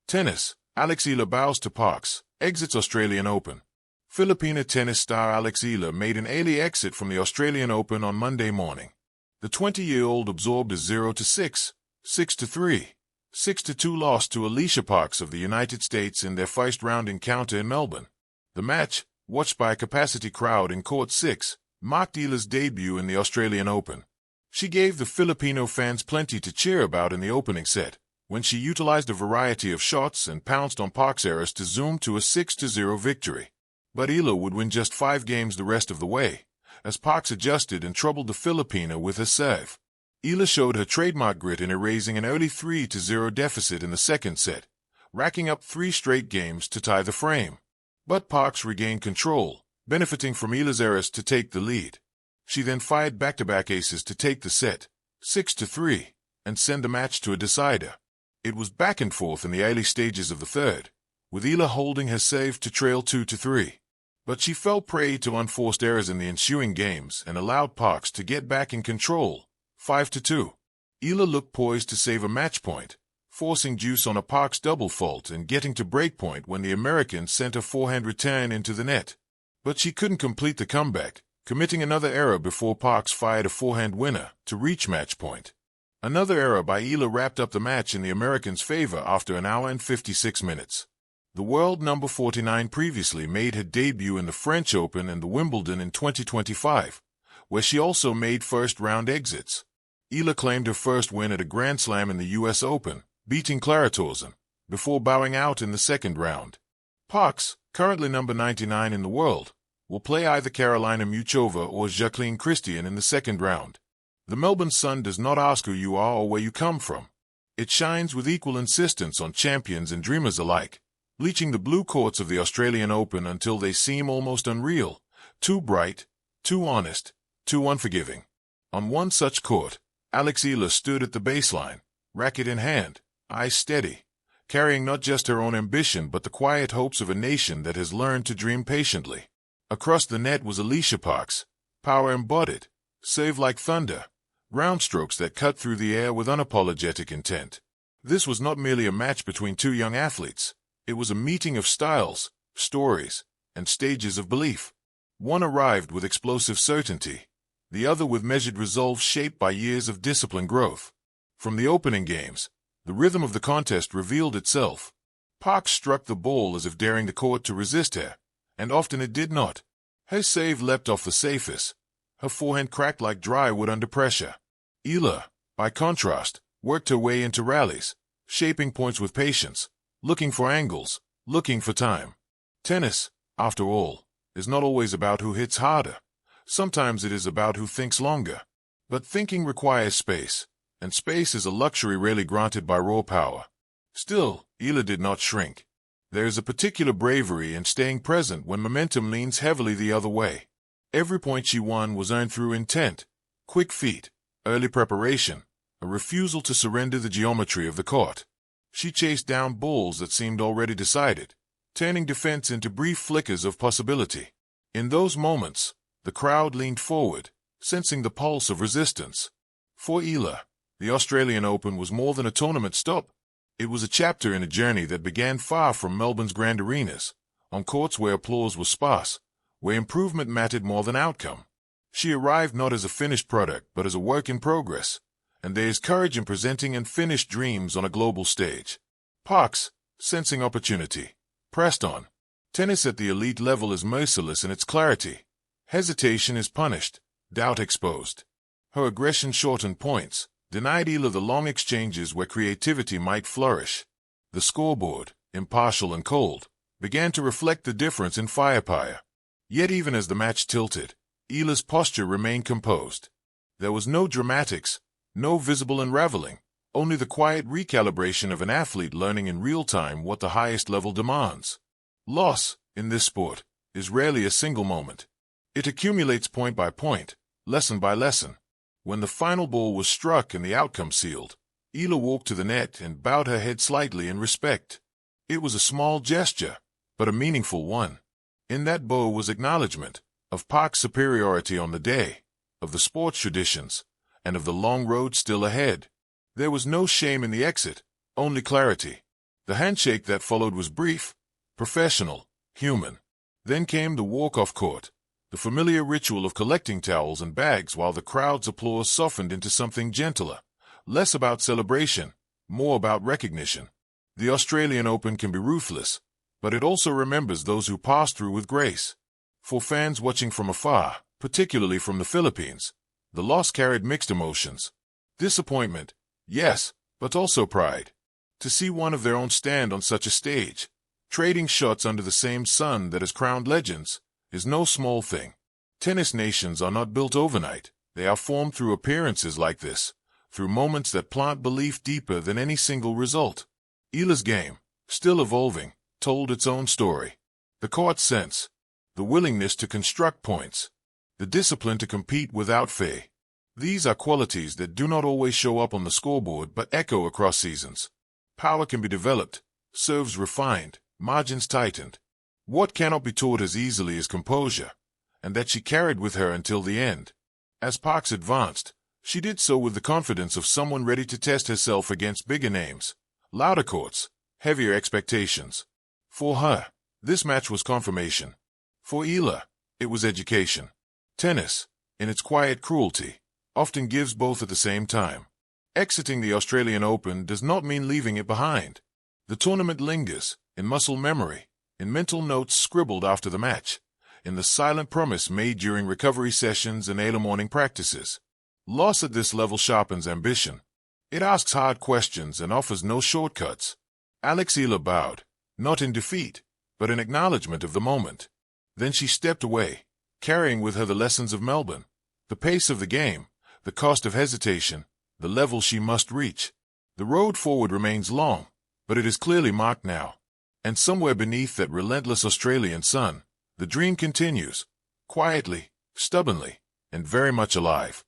Tennis. Eala bows to Parks, exits Australian Open. Filipina tennis star Eala made an early exit from the Australian Open on Monday morning. The 20-year-old absorbed a 0-6, 6-3, 6-2 loss to Alicia Parks of the United States in their first-round encounter in Melbourne. The match, watched by a capacity crowd in Court 6, marked Eala's debut in the Australian Open. She gave the Filipino fans plenty to cheer about in the opening set, when she utilized a variety of shots and pounced on Parks' errors to zoom to a 6-0 victory. But Eala would win just 5 games the rest of the way, as Parks adjusted and troubled the Filipina with her serve. Eala showed her trademark grit in erasing an early 3-0 deficit in the second set, racking up 3 straight games to tie the frame. But Parks regained control, benefiting from Eala's errors to take the lead. She then fired back-to-back aces to take the set, 6-3, and send the match to a decider. It was back and forth in the early stages of the third, with Eala holding her serve to trail 2-3. But she fell prey to unforced errors in the ensuing games and allowed Parks to get back in control, 5-2. Eala looked poised to save a match point, forcing juice on a Parks double fault and getting to breakpoint when the American sent a forehand return into the net. But she couldn't complete the comeback, committing another error before Parks fired a forehand winner to reach match point. Another error by Eala wrapped up the match in the Americans' favor after an hour and 56 minutes. The world number 49 previously made her debut in the French Open and the Wimbledon in 2025, where she also made first-round exits. Eala claimed her first win at a Grand Slam in the U.S. Open, beating Clara Tauson, before bowing out in the second round. Parks, currently number 99 in the world, will play either Carolina Muchova or Jacqueline Christian in the second round. The Melbourne sun does not ask who you are or where you come from. It shines with equal insistence on champions and dreamers alike, bleaching the blue courts of the Australian Open until they seem almost unreal, too bright, too honest, too unforgiving. On one such court, Eala stood at the baseline, racket in hand, eyes steady, carrying not just her own ambition but the quiet hopes of a nation that has learned to dream patiently. Across the net was Alicia Parks, power embodied, serve like thunder, ground strokes that cut through the air with unapologetic intent. This was not merely a match between two young athletes. It was a meeting of styles, stories, and stages of belief. One arrived with explosive certainty, the other with measured resolve shaped by years of disciplined growth. From the opening games, the rhythm of the contest revealed itself. Parks struck the ball as if daring the court to resist her, and often it did not. Her save leapt off the surface. Her forehand cracked like dry wood under pressure. Eala, by contrast, worked her way into rallies, shaping points with patience, looking for angles, looking for time. Tennis, after all, is not always about who hits harder. Sometimes it is about who thinks longer. But thinking requires space, and space is a luxury rarely granted by raw power. Still, Eala did not shrink. There is a particular bravery in staying present when momentum leans heavily the other way. Every point she won was earned through intent, quick feet, early preparation, a refusal to surrender the geometry of the court. She chased down balls that seemed already decided, turning defense into brief flickers of possibility. In those moments, the crowd leaned forward, sensing the pulse of resistance. For Eala, the Australian Open was more than a tournament stop. It was a chapter in a journey that began far from Melbourne's grand arenas, on courts where applause was sparse, where improvement mattered more than outcome. She arrived not as a finished product but as a work in progress, and there is courage in presenting unfinished dreams on a global stage. Parks, sensing opportunity, pressed on. Tennis at the elite level is merciless in its clarity. Hesitation is punished, doubt exposed. Her aggression shortened points, denied Eala the long exchanges where creativity might flourish. The scoreboard, impartial and cold, began to reflect the difference in firepower. Yet even as the match tilted, Eala's posture remained composed. There was no dramatics, no visible unraveling, only the quiet recalibration of an athlete learning in real time what the highest level demands. Loss, in this sport, is rarely a single moment. It accumulates point by point, lesson by lesson. When the final ball was struck and the outcome sealed, Eala walked to the net and bowed her head slightly in respect. It was a small gesture, but a meaningful one. In that bow was acknowledgement of Park's superiority on the day, of the sport's traditions, and of the long road still ahead. There was no shame in the exit, only clarity. The handshake that followed was brief, professional, human. Then came the walk-off court, the familiar ritual of collecting towels and bags while the crowd's applause softened into something gentler, less about celebration, more about recognition. The Australian Open can be ruthless, but it also remembers those who pass through with grace. For fans watching from afar, particularly from the Philippines, the loss carried mixed emotions. Disappointment, yes, but also pride. To see one of their own stand on such a stage, trading shots under the same sun that has crowned legends, is no small thing. Tennis nations are not built overnight. They are formed through appearances like this, through moments that plant belief deeper than any single result. Eala's game, still evolving, told its own story. The court sense, the willingness to construct points, the discipline to compete without fear. These are qualities that do not always show up on the scoreboard but echo across seasons. Power can be developed, serves refined, margins tightened. What cannot be taught as easily as composure, and that she carried with her until the end. As Parks advanced, she did so with the confidence of someone ready to test herself against bigger names, louder courts, heavier expectations. For her, this match was confirmation. For Eala, it was education. Tennis, in its quiet cruelty, often gives both at the same time. Exiting the Australian Open does not mean leaving it behind. The tournament lingers, in muscle memory, in mental notes scribbled after the match, in the silent promise made during recovery sessions and early morning practices. Loss at this level sharpens ambition. It asks hard questions and offers no shortcuts. Eala bowed, not in defeat, but in acknowledgement of the moment. Then she stepped away, carrying with her the lessons of Melbourne, the pace of the game, the cost of hesitation, the level she must reach. The road forward remains long, but it is clearly marked now. And somewhere beneath that relentless Australian sun, the dream continues, quietly, stubbornly, and very much alive.